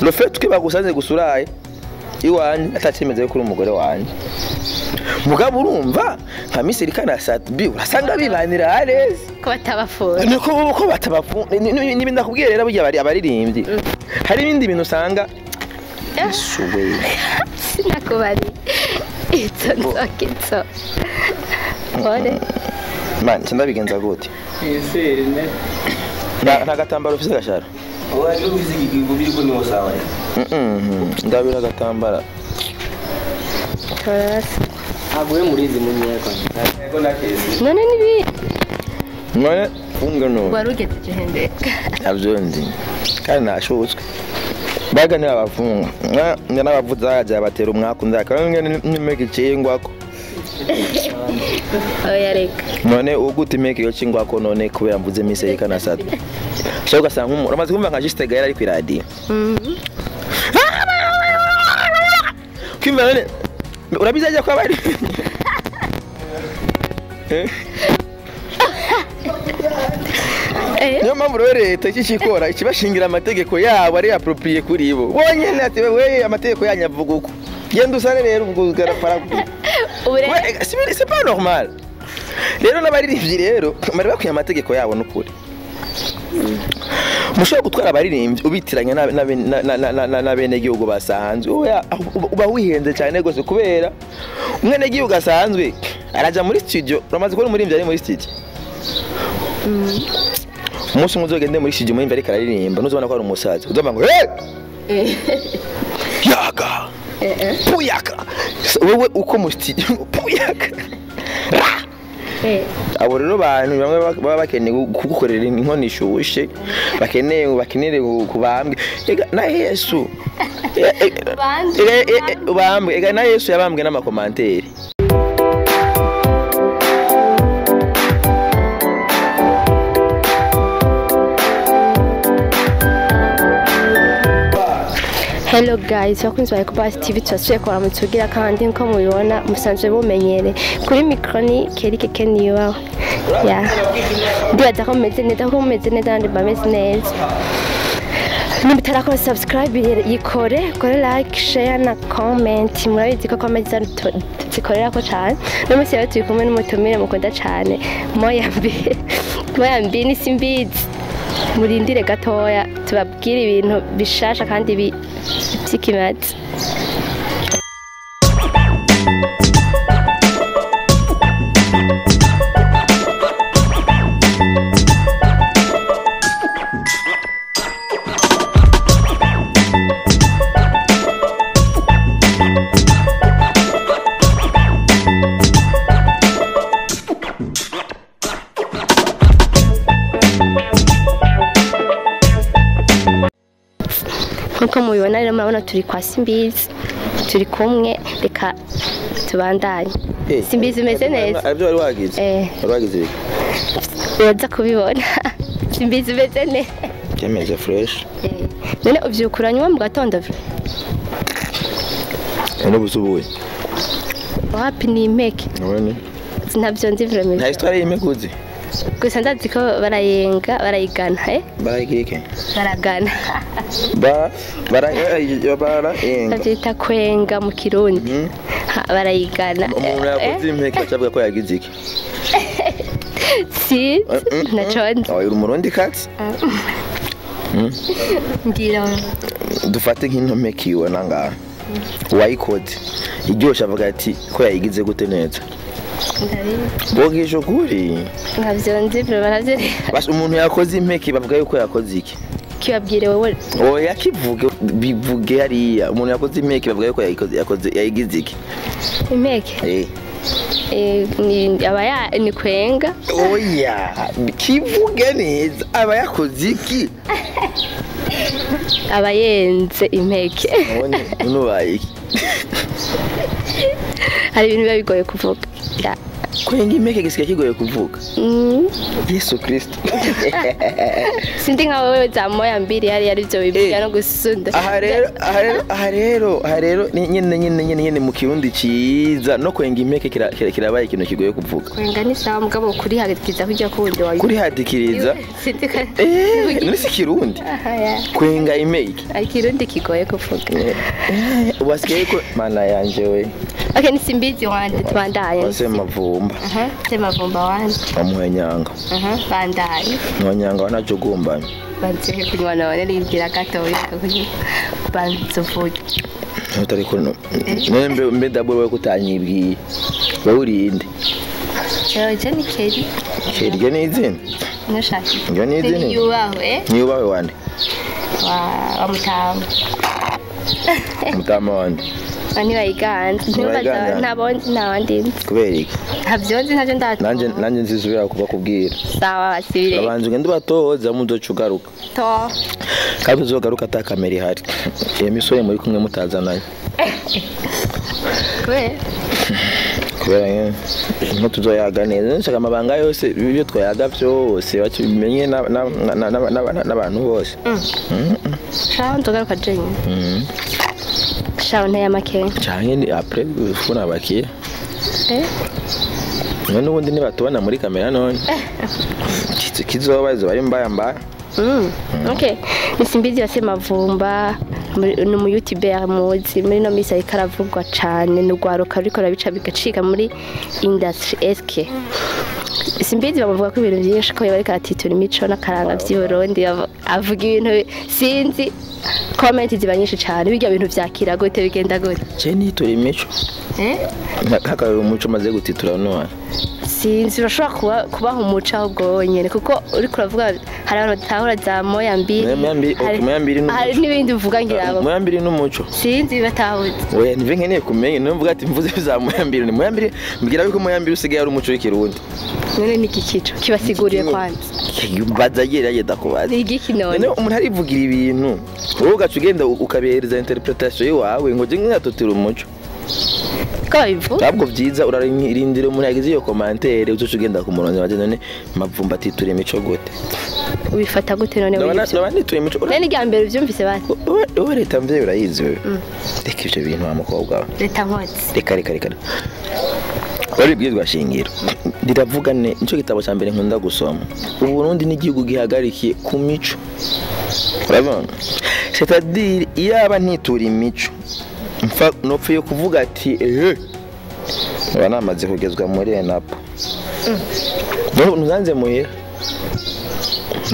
le fait que bagusanze gusuraye iwanje atacemeze kuri umugore wanje mugabo urumva nka misiri kana satbi urasanga bibanira arezi ko batabafura ko batabafura nibi ndakubwiye rero burya abaririmbyi hari ibindi bintu usanga suwe sinakubari itso ore man ndabigenza gute Yesere ne nta gatambaro ufise gashara waje ubizi igihugu biri ko niwo sawa ndabira agatambara torasi agwe murizi munyeko yego nakezi none nibi none ungano warugeze jehende avyonzi kandi nashutswe baga ni abafunga n'abavuza aja batera umwaka ndaka nimeke cingwako oya reka none uguti meke yo cingwako none kubera mvuze mise kana sata cyo gasanga uramaze kumva nka Juste Gaël ari ku radio kimane urabizaje ko abari niyo mpamvu rero leta ikikikora ikibashingira amategeko yabo ari approprié kuri bo bonyene ati we amategeko yanyavuga uko genda usare rero ubwo ugarapara c'est pas normal rero n'abaririmbyi rero bari bakwiye amategeko yabo n'ukuri mushobora gutwara abaririmbyi ubitiranya n'abenegihugu basanzwe uba wihenze cyane rwose kubera umwenegihugu asanzwe araja muri studio uramaze kubona umuririmbyi ari muri studio umunsi umwe uzogende muri studio umuririmbyi ariko araririmba ntuzobona ko ari umusaza uzovuga ngo yaga puyaka wowe uko mu studio puyaka abo rero bantu bamwe baba bakeneye kugukorera inkono ishushe bakeneye kubambwe na Yesu bambwe na Yesu yabambwe n'amakomanteri Hello guys, wakunzi wa Ecobass TV twasuye kwa mutsugira kandi nko mubibona musanzwe bumenyere kuri micro ni Kerike Keniwa ya ndibaza ko meze neza kandi bameze neza nimutarakora subscribe yikore kore like share na comment murabizi ko comment zikorera ko cyane n'umunsi rero turi kumwe n'umutumire mukunda cyane moya mbi ni simbizi murindire gatoya tubabwira ibintu bishasha kandi by'ikimazi nkuko mubibona rero murabona turi kwa Simbizi turi kumwe reka tubandanye Simbizi meze neza aribyo wari wagize uraza kubibona Simbizi meze neza kemeze fresh none uvyukuranywa mu gatondo n'ubusubuye wapi ni impeke none ntabyo nzi vraiment nta histoire y'imekuzi gusa ndazi ko barayigana barayigike baragana babyita kwenga mu kirundi barayigana umuntu yakoze impeke acavuga ko yagize iki si naconze uri umurundi kati ngira dufate nk'intomeke iwe nangaha wayikoze iryoshe avuga ati ko yayigize gute neza Bogisho kuri nkavyonze baravye basi umuntu yakoze impeke bavuga yuko yakoze iki kibabwire wowe oya kivuge bivuge hariya umuntu yakoze impeke bavuga yuko yakoze yayigize iki impeke ni abaya ni kwenga oya kivuge neza aba yakoze iki abayenze impeke none baye iki hari ibintu biba bigoye kuvuga kwenga impeke gisigaye kigoye kuvuga. Yesu Kristo. Sindi nka wewe za moya mbiri hari byo bivuga no gusunda. Aha rero nyene mu kirundi ciza no kwenga impeke kirabaye ikintu kigoye kuvuga. Kwenga ni sawa mugabo kuri hagatikiza kujya kundi wayo. Kuri hadikiriza. Nisi kirundi. Kwenga impeke. Ari kirundi kigoye kuvuga. Wasigaye ko mana yanje we. Okay, ni simbizi wande twandaye. Wase mavumba. Tema vumba wande. Amuhenyanga. Bandaye. Nwanyanga wanajogombanye. Banze kunywa nawe nibwira gatoya kuko banzovuye. Utari kuno. Nembe dabwe we kutanyibwiye. Wowe urinde. Je ni Keri. Keri ni izina. Nashaki. Nyo ni izina. Niyubawe wande. Wa mutama. Mutama wande. Ani bayiganze. Ntabonzi nabandi. Kubera iki? Havyonzi ntaje ndatu. Nanje nzisubira kuba kubwira. Sawa basibire. Abanze ugende batoza muzocugaruka. To. Kandi uzogaruka atakamera ihari. Iyo misore muri kumwe mutazanayo. Kubera nko tuzoyaga neza nshaka amabanga yose ibyo twayaga byose bakimenye n'abantu bose. Shaho nzogaruka jenye. Shaho ntaya make. Cyane ni après ufuna bakiye. None ubundi nibatubona muri kamera none. Kizobazo bari mbaya. Okay. Nisimbizi base mavumba no mu YouTuber muzi muri no misa ikaravugwa cyane n'ugwaruka ariko rabica bigacika muri industry SK. Simbizi bavuga ko ibintu byinshi ko bari katitura imico n'akaranga by'Uburundi avuga ibintu sinzi comment ziba nyinshi cyane bijya bintu byakira gute bigenda gute. Je nitura imico. Kaka umuco maze gutitura none. Sinzi urashobora kubaho umuco ahubwo nyene kuko uri kuravuga hari abantu batahura za moya mbiri hari n'ibindi uvuga ngirabo moya mbiri n'umuco sinzi batahuze oya nive nkeneye kumenya no mvuga ati mvuze za moya mbiri ni moya mbiri mbwira yuko moya mbiri usigaye ari umuco w'ikirundi none niki kico kibasiguriye kwanza yubaza yeda kubaza igiki none umuntu arivugira ibintu wowe ugacugenda ukabereza interpretation yawe ngo je nkatutira umuco Kaivu Ntabwo byiza urarindira umuntu yagize iyo commentaire uzo ugenda ku murongo waje none mavumba atiture imico gute ubifata gute none wewe nabandi tuye imico none igambere uvyumvise bati wowe leta mvye urayizi wewe reka ivyo bintu wa mukobwa leta nkotsi reka wari bwizwa shingiro ndiravuga ne nico gitabo cya mbere nkunda gusoma ubu Burundi ni igihugu gihagarikiye ku mico urabona c'est-à-dire yaba ntitura imico mfa nopfe yo kuvuga ati banamaze kugezwa muri enapo nuzanze muhira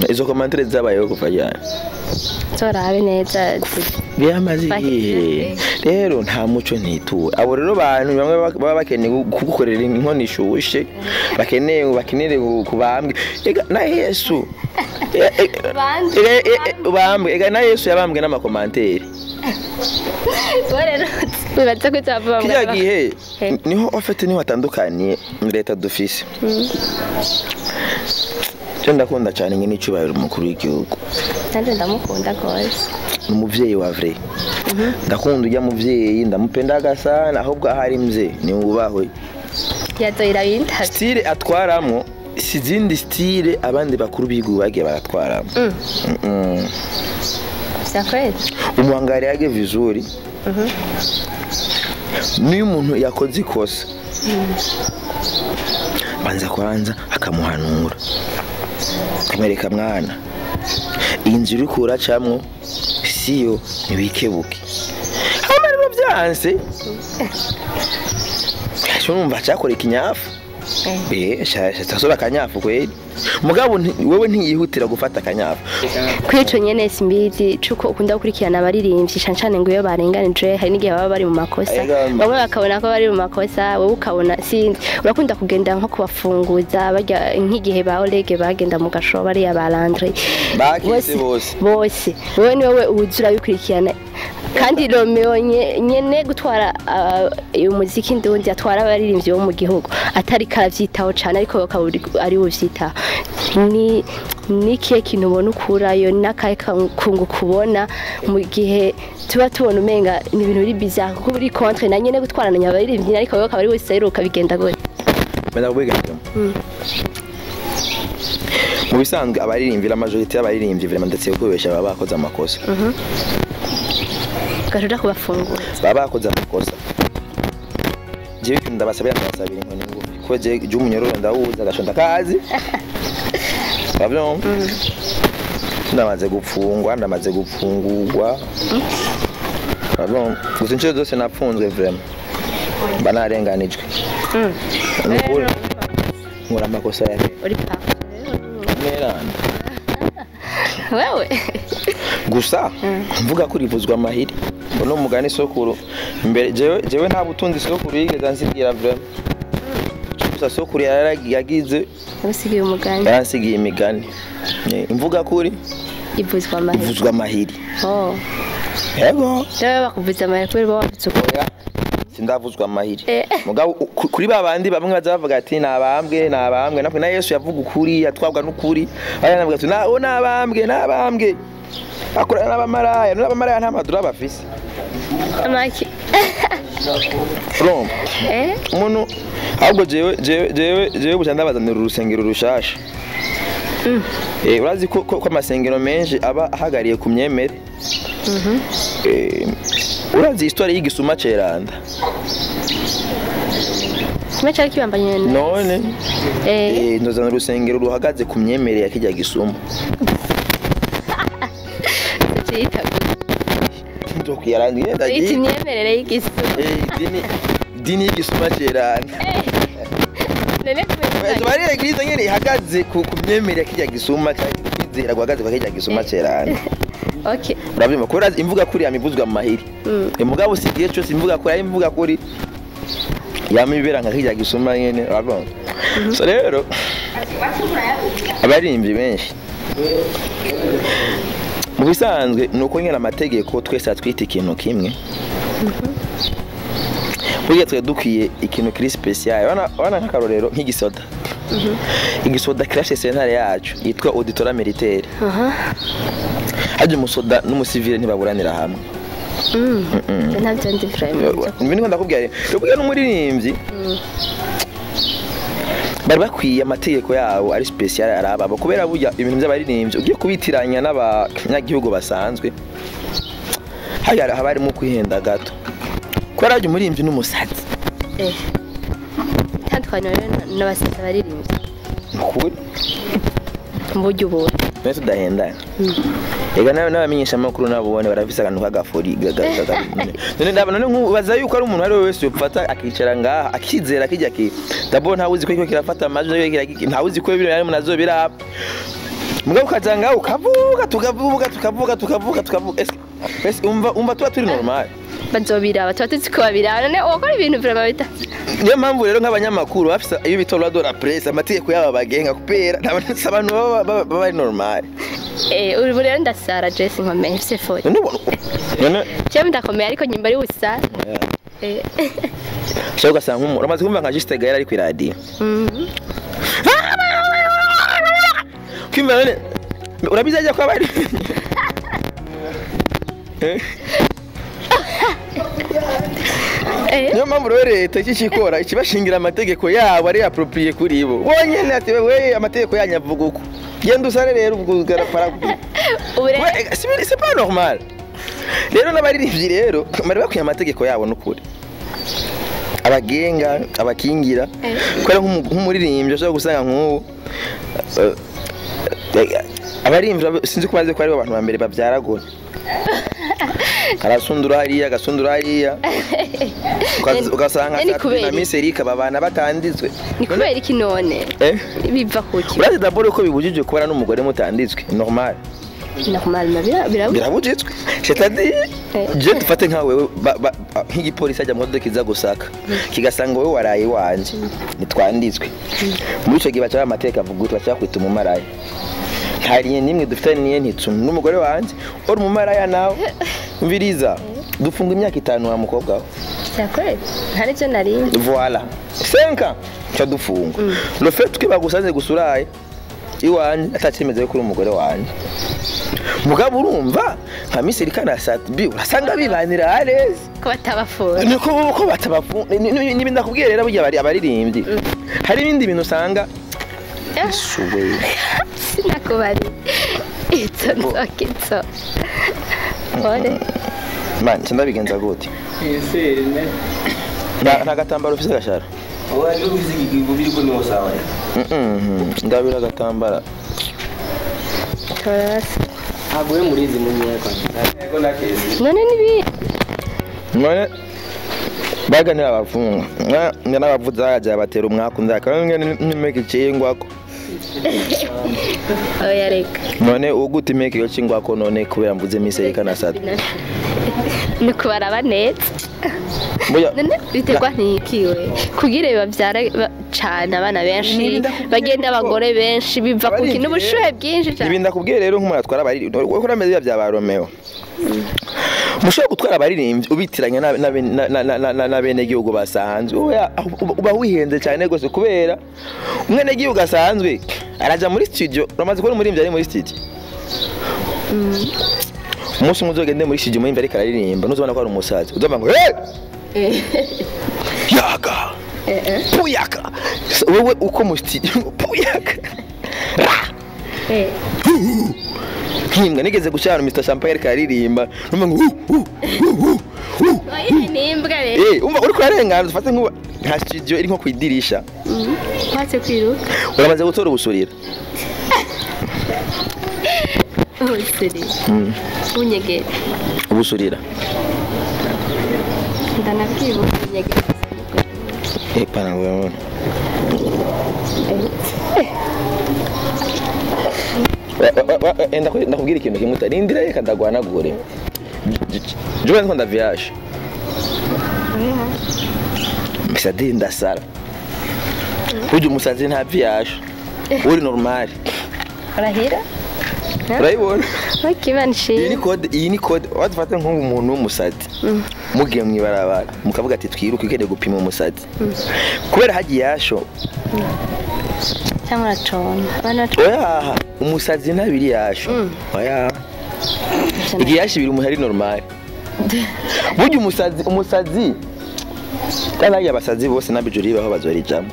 izo commentaire zabayeho kuva cyane zorabe neza byamaze rero nta muco ntitura abo rero bantu bamwe baba bakeneye kugukorera inkono ishushe bakeneye kubambwe na Yesu bambwe na Yesu yabambwe n'amakomantere wibaza ko cyavamo kiriya gihe niho ofete niho atandukanye leta dufise ndakunda cyane nyine icubahiro umukuru w'igihugu kandi ndamukunda gose umuvyeyi wa vrai ndakunda ujya muvyeyi ndamupenda sana ahubwo ahari mze ni ubahwe yazoira binta style atwaramo sizindi style abandi bakuru bigu bagiye baratwaramo sakwezi umuhangari yage vizuri ni umuntu yakoze ikosa banza kwanza akamuhanura kamereka mwana inzu uri kuracamwo siyo nibikebuke amarimo byanse cyumva cyakora ikinyafu shasura kanyafu kweli mugabo wewe ntiyihutira gufata kanyafu kwico nyene simbizi cuko ukunda gukurikirana abaririmbyi cancane ngo iyo barenganije hari n'igihe baba bari mu makosa bamwe bakabona ko bari mu makosa wowe ukabona sinzi urakunda kugenda nko kubafunguza bajya nk'igihe ba Olege bagenda mu gasho bari abalandre bose wowe ni wowe uzura yukurikirana kandi Romeo nyene gutwara umuziki ndundi atwara abaririmbyi bo mu gihugu atari karavyitaho cyane ariko bakaburi ari uvyitaho ni kiye kintu ubona ukurayo nakaye kungu kubona mu gihe tuba tubona umenga ni ibintu biri bizarre kuko buri contre na nyene gutwarana abaririmbyi ariko bakaba ari wese seruka bigenda gute benda kubwegera mu bisanzwe abaririmbyi la majorité y'abaririmbyi vraiment ndetse kubesha baba bakoze amakosa garuda kubafungura baba bakoze amakosa jewe ndabasabira inkoni ngo ko je umunyororo ndawuza agashonda kazi Pablo ndamaze gupfungurwa Pablo gusinche zose napfunzwe vraiment banarenganijwe nkora amakosa ya uri pa Meranda wewe gusa mvuga ko rivuzwa amahiri no mugani sokuru mbere jewe nta butunzi sokuru yigeze ansigira vraiment gusa sokuru yagize usigiye umugani yansigiye imigani imvuga kuri ivuzwa amahiri oh yego jewe bakuvuza amahiri kuri bo wapfuka sindavuzwa amahiri mugabo kuri babandi bamwe bazavuga ati nabambwe napwe na Yesu yavuga ukuri yatwabwa n'ukuri aya navuga ati nabambwe akora n'abamaraya nta madura bafise amaki from umuntu ahubwo jewe bucandabazanira urusengero rushasha urazi ko amasengero menshi aba ahagariye ku myemere urazi histoire y'igisuma ceranda kumecha kibambanye none ndozana urusengero ruhagaze ku myemere ya kijya gisuma cita ndoki yarangiye ndagiye iti myemerere y'igisuma dini y'igisuma ceranda bari eglise nyene ihagaze ku myemere ya kijya gisuma kwizera guhagaze kwa kijya gisuma ceranda okay urabima ko imvuga kuri yamivuzwa amahiri mugabo sigiye cyo imvuga kuri imvuga kuri yamibera nka kijya gisuma nyene urabona so rero abaririmbyi benshi mu bisanzwe nuko nyene amategeko twese atwita ikintu kimwe burya twe dukwiye ikintu kiri special wana nk'akarorero nk'igisoda igisoda crash sentare yacu yitwa auditora militaire haje umusoda n'umusivile ntibaburanira hamwe ntabyo ndi vraiment mbini ndakubwira n'umuririmbyi bari bakwiye amategeko yabo ari special araba kubera burya ibintu by'abaririmbyi ugiye kubitiranya n'abanyagihugu basanzwe habari mu kwihenda gato ko araje umuririmbyi n'umusazi tandukanye n'abasaza baririmbyi ukuri mburyo ubona nese udahendana ega nawe n'abamenyesha amakuru nabone barafise akantu k'agafori none nkubaza yuko ari umuntu ari wese yopfata akicara ngaha akizera kijya ki dabo ntawuzi ko iko kirafata amajwi ntawuzi ko ibintu yarimo nazo biraba mugabo kajanga tukavuga ese umva tuba turi normal bazobiraba tuba tuzi ko babiraba none ukora ibintu vraiment bita niyo mpamvu rero nk'abanyamakuru bafise iyo bitora la presse amategeko yabo bagenga kupera abantu baba ari normal uri rero ndasara Jesse nkomeye c'est faux none cyane ndakomeye ariko nyimba ari usa cyo gasanga nk'umuntu uramaze kumva nka Juste Gaël ari ku radio kimba none urabizaje ko abari niyo mpamvu rero leta ikikora ikibashingira amategeko yabo ari approprié kuri bo bonyene ati wewe amategeko yanyavuga uko genda usare rero ubwo ugarapara c'est pas normal rero n'abaririmbyi rero bari bakwiye amategeko yabo n'ukuri abagenga abakingira kwera nk'umuririmbyi ashobora gusanga nk'ubu abaririmbyi sinzi ko baze ko ari abantu ba mbere babyaragona karasundura hariya ugasanga na miserika babana batanditswe ni kubera iki none biva kuki urazi d'abord ko bibujije kubana n'umugore mutanditswe normal birabujijwe c'est-à-dire je dufate nka wewe nk'igipolisi ajya mu modoka iza gusaka kigasanga wewe waraye wanje nitwanditswe muri ico gihe baca amateka avuga baca kwita umumaraya hariye nimwe dufite niye ntitsu n'umugore wanje uri umumaraya nawe mviriza dufunga imyaka 5 wa mukobwa wawe cyakore hari cyo nari voilà 5 cyo dufunga le fait que bagusanze gusuraye iwanje atacimeze kuri umugore wanje mugabo urumva nka Misiri kana Satbi urasanga bibanira areze ko batabafura niko batabafura nibi ndakubwiye rero burya bari abaririmbyi hari ibindi bintu usanga suwe sinakubari itso ore man ndabigenza gute Yesene nta gatambaro ufise gashara Oya ndio bizigi biri ko no sawa ndabira gatambara torasi Agoye murizi munyeye kwa Ego nakezi none nibi none baganira abafunga n'abavuza yaje batera umwaka ndaka nimeke cingwako oya reka none uguti meke yo cingwako none kubera mvuze Misiri kana Satbi nuko barabaneza none bitegwa ntikiwe kugira bavyara cyane abana benshi bagenda abagore benshi biva ku kintu ubushuhe bwinshi cyane ibinda kubwiye rero nk'umuntu atwara abari uko rameze bya ba Romeo mushobora gutwara abaririmbyi ubitiranya na bene gihugu basanzwe uba wihenze cyane gose kubera umwene gihugu asanzwe araja muri studio uramaze ko umuririmbyi ari muri studio umunsi umwe uzogende muri studio umuririmbyi ariko araririmba ntuzobona ko ari umusazi uzomba ngo yaga puyaka wewe uko mu studio puyaka Kimwe nigeze gushana Mr Champagne karirimba numva ngo nimbwa rero umva uri kurarengana ufate nkuba nka studio iri nko kwidirisha kwatse kwiruka uramaze gutora ubusurira ubusuri unyegera ubusurira ndanabwibuka unyegera pana wewe ndakubwira ikintu kimwe utarindira reka ndagwanagure jewe nko ndaviage bisadi ndasara uje umusazi nta viage uri normal arahira urayibona bakibanishije iyi ni code wadufata nk'umuntu w'umusazi mugiye mwibarabara mukavuga ati twiruke ikende gupima umusazi kubera hagiye yasho cyangwa racona oya umusazi ntabiri yasho oya igihe yashibira umuntu ari normal burya umusazi kandi abasazi bose nabijuri baho bazorijamo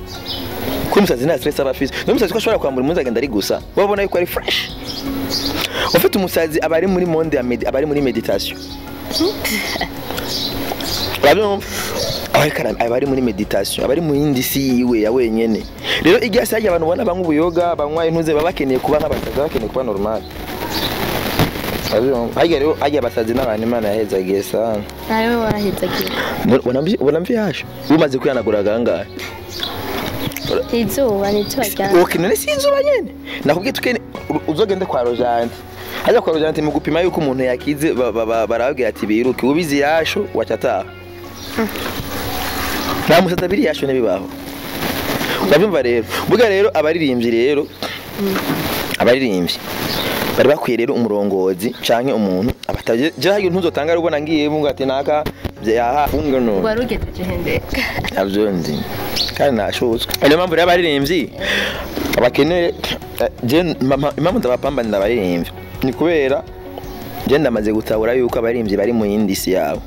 ko umusazi nta stress aba afise n'umusazi ko ashobora kwambura umuntu agenda ari gusa babona yuko ari fresh ufite umusazi abari muri monde ya abari muri meditation abari muri meditation abari mu yindi si yiwe ya wenyene rero igihe asajya abantu bona banywa ubuyoga banywa intuze babakeneye kuba nk'abasazi bakeneye kuba normal hajya rero hajya abasazi n'abantu Imana yahezagiye sana nawe warahezagiye ubona hasho umaze kwihanagura gangahe izuba cyane none si izuba nyene nakubwiye tukene uzogende kwa Rojante hajya kwa Rojante mu gupima yuko umuntu yakize barababwira ati biruke ubizi yasho wacataha nta musata biri yasho nebibaho ndabyumva rero buga rero abaririmbyi bari bakwiye rero umurongozi canke umuntu abataje je hagiye ntuzotanga rubona ngiye mu ati naka byaha ungano warugejeje hendeka avyonzi kandi nashotswe niyo mpamvu rero abaririmbyi abakeneye je impamvu ndabapamba ndabaririmbyi ni kubera je ndamaze gutabura yuko abaririmbyi bari mu yindi si yabo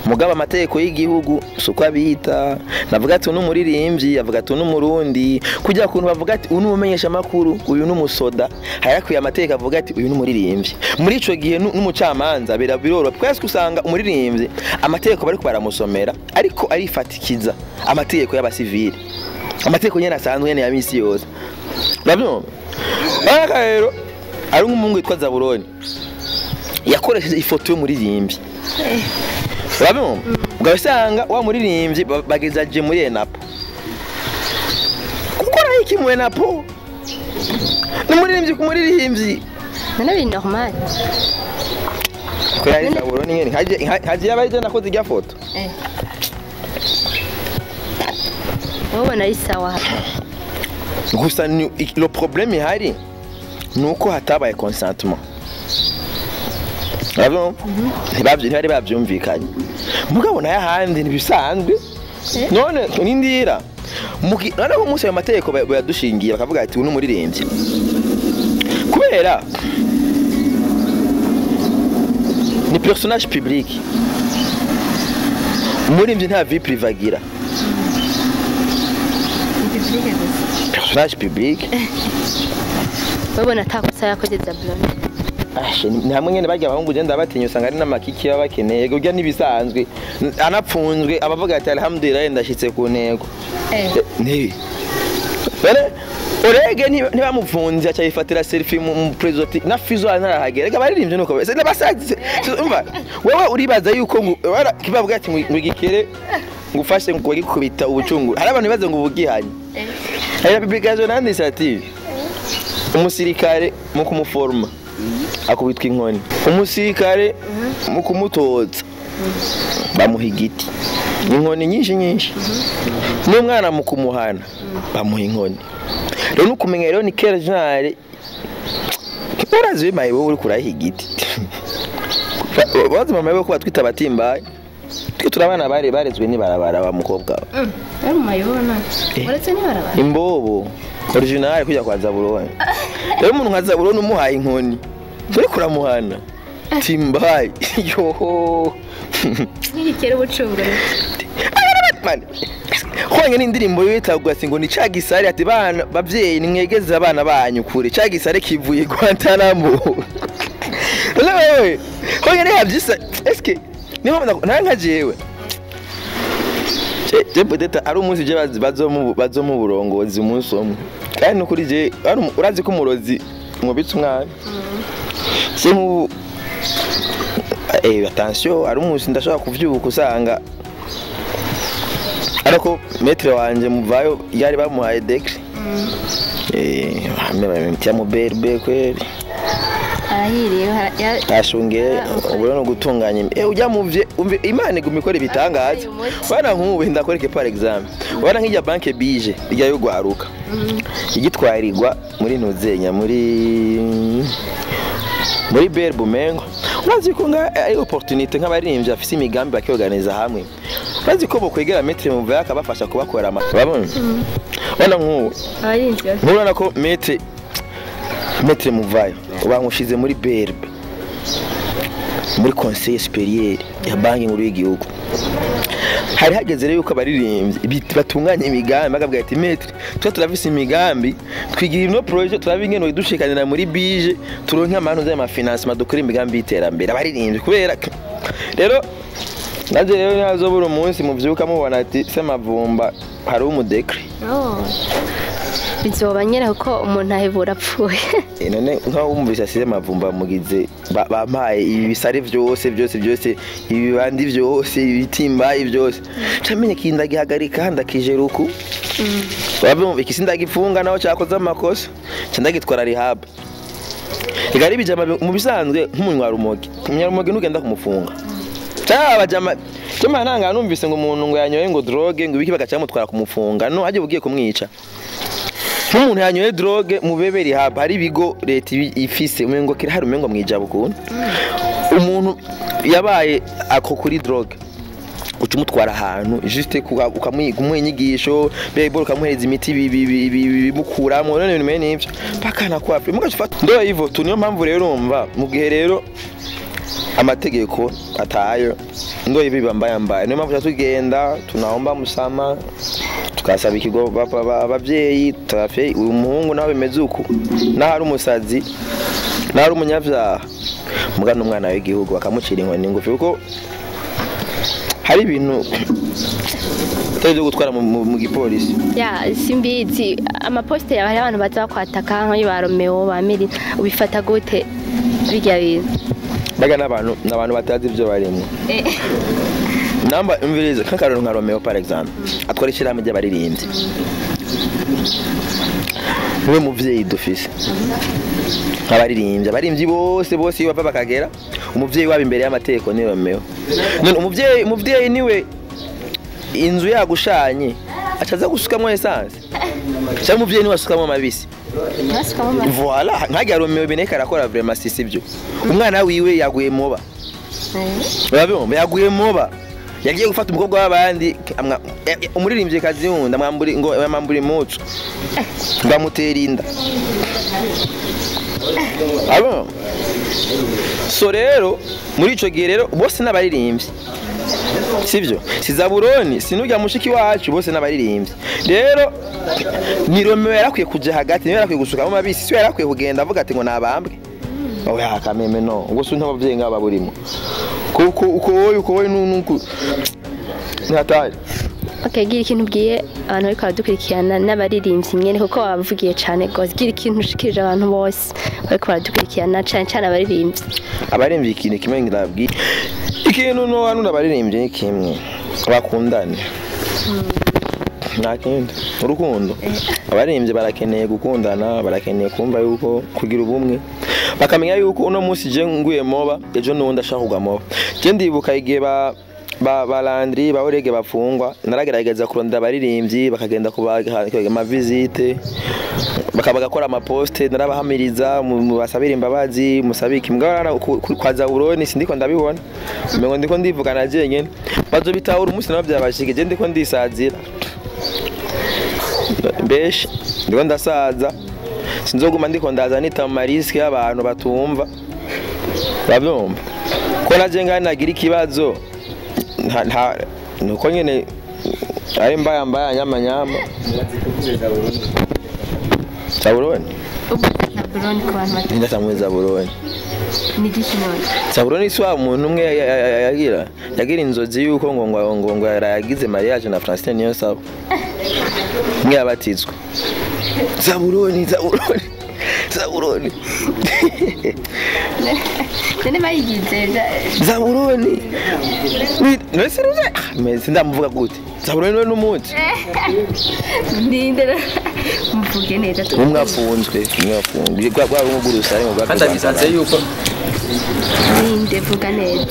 mugaba amategeko y'igihugu suko abita navuga ati n'umuririmbyi avuga ati n'umurundi kujya kuntu bavuga ati uyu n'umumenyesha makuru uyu n'umusoda hayakwiye amategeko avuga ati uyu n'umuririmbyi muri ico gihe n'umucamanza biroro twese usanga umuririmbyi amategeko bari baramusomera ariko arifatikiza amategeko y'abasivili amategeko nyene asanzwe nyene ya misi yose nabyo rero ari nk'umungu yitwa Zaburoni yakoresheje ifoto y'umuririmbyi urabona ugasanga wa muririmbyi bagezaje muri Enapo gukora iki mu Enapo n'umuririmbyi ku muririmbyi none biri normal ko yari Zaburoni nyene haje yabaje nakoze irya foto ubona ari sawa gusa le problème ihari nuko hatabaye consentement urabona ntibari babyumvikanye mugabo nayo ahandi ntibisanzwe none nindira noneho umunsi ayo mategeko bayadushingiye bakavuga ati uyu n'umuririmbyi kubera ni personnage public umuririmbyi nta vie privée agira personnage public babona atakosa yakoze Zablon ni hamwe nyene bajya abahungu genda batinya usanga ari n'amakiki baba bakeneye gurya nibisanzwe anapfunzwe abavuga ati alhamdulillah ndashitse ku ntego ni bene urege ntibamupfunze aca yifatira selfie mu president na Fizo anarahagera rega baririmbye nuko bese n'abasazi umva wewe uribaza yuko kibavuga ati ngigikere ngufashe ngo gikubita ubucungu hari abantu bibaza ngo ubugihanye hari publication nanditse ati umusirikare mu kumuforma akubitwa inkoni umusirikare mu kumutoza bamuha igiti inkoni nyinshi n'umwana mu kumuhana bamuha inkoni rero nukumenya rero ni kera general urazi bimaye wowe uri kurahiga igiti bazi mama ko batwita batimbaye twe turabana barezwe ni barabara ba mukobwa ari mayibona uretse ni barabara imbobo original kujya kwa Zaburoni rero umuntu nka Zaburoni umuhaye inkoni turi kuramuhana timbaye yo n'igikere ubucungura man Khonye n'indirimbo yitagwa singo ni cagisare ati bana bavyeyi nimwegeze abana banyu kure cagisare kivuye Guantanamo lewe khonye ne yavyisa eske niho nanga jewe je peut-être ari umunsi je bazomu burongozi umunsi omwe kandi nukuri je urazi ko umurozi mwobitse umwana simu attention ari umunsi ndashaka kuvyuka usanga ariko metre wanje muvayo yari bamuhaye dekre hame bamemtia mu berbe kweli arahiriye ashunge uburo no gutunganya ujya muvye Imana igumikora ibitangaza bana nk'ubu ndakoreke par exemple bana nk'ijya banke bije ijya yo gwaruka igitwarirwa muri ntuzenya muri berbe mengo urazi ko ari opportunité nk'abaririmbyi afise imigambi bakiorganiza hamwe urazi ko bokwegera metre mu vya akabafasha kubakora amababona bana nk'ubu urabona ko metre muvayo ubankushize muri berbe muri conseil supérieur ya banki nkuru y'igihugu hari hageze rero yuko abaririmbyi batunganya imigambi bakabwira ati metre twa turavise imigambi twigira no projet turabingeno dushikanira muri bije turonke amantu z'ama financement dukora imigambi y'iterambere abaririmbyi kubera rero naje rero nazobura umunsi muvyuka mubona ati semavumba hari umudekre bizoba nyera ko umuntu ahebura apfuye none nka wumvise asize mavumba mugize bampaye ibi bisare byose ibi bandi byose ibitimbaye byose cyamenye kinda gihagarika ndakijeruku wabumva ikisinda gifunga naho cyakoze amakosa cyandagitwara rehab igari bijama mu bisanzwe nk'umunywarumogi ntugenda kumufunga cyabajama cyuma nanga numvise ngo umuntu ngo yanyoye ngo drogue ngo ibiki bagacamutwara kumufunga no aje bugiye kumwica umuntu yanyoye drogue mu beberi haba hari bigo leta ifise umengo kira hari umengo mwijabo kuntu umuntu yabaye ako kuri drogue ucumutwara ahantu juste ukamwiga umwenyigisho bebo ukamuhereza imiti bimukuramo none ibintu mene nivyo pakana kwa Afrika mugafata ndo yivo tuniyo mpamvu rero umva mu gihe rero amategeko atayo ndo ibibambayambaye niyo mpamvu tugenda tunaomba musama tukasaba ikigo abavyeyi tafye uyu muhungu nawe bimeze uko nahari umusazi nahari umunyavyaha mugana umwana w'igihugu bakamucira inkoni ngufi kuko hari ibintu tayzo gutwara mu gipolisi ya simbizi amaposte ya abantu baza kwataka nko ba Romeo ba Meri ubifata gute bijya biza baga n'abantu batazi ibyo barimo namba imviriza nk'akarero nka Romeo par exemple atwara ishyirahamwe ry'abaririmbyi niwe muvyeyi dufise abaririmbyi bose iyo bava bakagera umuvyeyi wabo imbere y'amategeko ni Romeo none umuvyeyi niwe inzu yagushanye acaza gusukamwe essence cyangwa umuvyeyi ni wasukamo amabisi voilà nkajya Romeo bineka arakora vraiment sibyo umwana wiwe yaguye moba urabona yaguye moba yagiye gufata umukobwa w'abandi umuririmbye kazi yunda amwambura impuzu bamutera inda abo so rero muri ico gihe rero bose n'abaririmbyi sivyo si Zaburoni sinujya mushiki wacu bose n'abaririmbyi rero ni Romeo yarakwiye kuja hagati niyo yarakwiye gusuka mu mabisi siyo yarakwiye kugenda avuga ati ngo nabambwe oya hakameme no ngo sunta abavyeyi ngaba burimo kuko uko wowe nuko ntatari. Okay, gira ikintu bwiye abantu bariko baradukurikirana n'abaririmbyi nyene kuko bavugiye cyane gose gira ikintu ushikirije abantu bose bariko baradukurikirana cyane abaririmbyi ikintu kimwe ngirabwiye ikintu no hano n'abaririmbyi ni kimwe bakundane nakindi urukundo abaririmbyi barakeneye gukundana barakeneye kumva yuko kugira ubumwe bakamenya yuko uno munsi je nguye moba ejo nundi ashaka kugwa moba je ndibuka igihe balandri baurege bafungwa naragerageza kurondera abaririmbyi bakagenda kubaga ama visite bakabagakora ama poste narabahamiriza basabira imbabazi musabiki mbwana kwa Zaburoni sindiko ndabibona mengo ndiko ndivugana je nyene bazo bitahura umunsi nabo byabashike je ndiko ndisazira besh ndiko ndasaza sinzoguma ndiko ndaza nita mu mariske y'abantu batumva bavyumva ko naje ngana nagira ikibazo nuko nyene ari mbaya nyama Zaburoni ku bantu bati ninda samwe Zaburoni ni gishinone Zaburoni swa umuntu umwe yagira inzozi yuko ngo yaragize mariage na Francine niyo sabo mwe yabatizwa Zaburoni nene bayigize Zaburoni nese ruze meze ndamuvuga gute Zaburoni no n'umunsi ndinde muvuge neza umwafunzwe kwa umugurusa arimo gwa kandi abisanze yuko ndinde vuga neza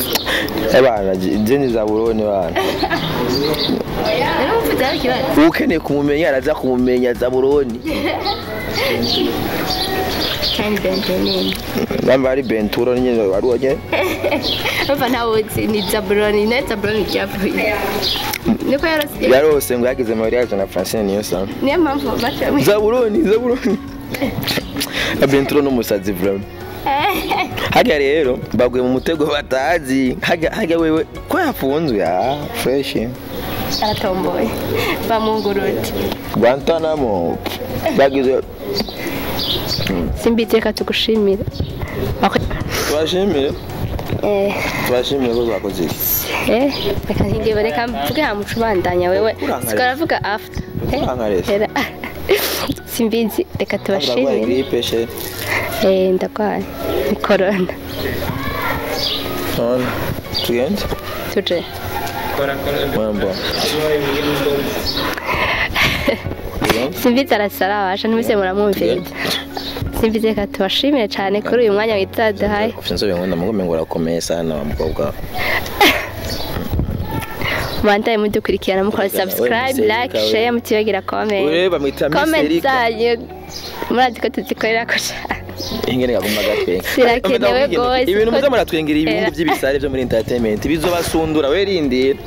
abana je Zaburoni bana rero mvuze ikibazo ukeneye kumumenya araza kumumenya Zaburoni kandi Benjamin bamba ari Benturo nyine wari waje bava nawe ni Zaburoni cyavuye niko yarose ngo yagize mariage na Francine niyo sana niyo mpamvu bacha Zaburoni Benturo no musazi vraiment hajya rero bagwe mu mutego batazi hajya wewe ko yafunzwe fresh aratomboye bamunguruti Guantanamo bagize simbiteka tugushimira twashimire twashimire ko bakoze reka ntige reka mvuge hamucubandanya wewe sikaravuga after simbizi reka tubashimire ndakwaye ni corona tugende tuje mambo simbizi arasara washa ntumse muramwumviriza simbizi reka tubashimire cyane kuri uyu mwanya witadahaye ufinzo bengunda mugome ngo rakomeye sana wa mukobwa Mwandaye mudukurikirana mukora subscribe like share mutibagira comment zanyu murazi ko tuzikorera ko ingene gaguma gatwe sirakenewe gose ibintu muzo muratwengera ibindi by'ibisare byo muri entertainment bizobasundura we rindira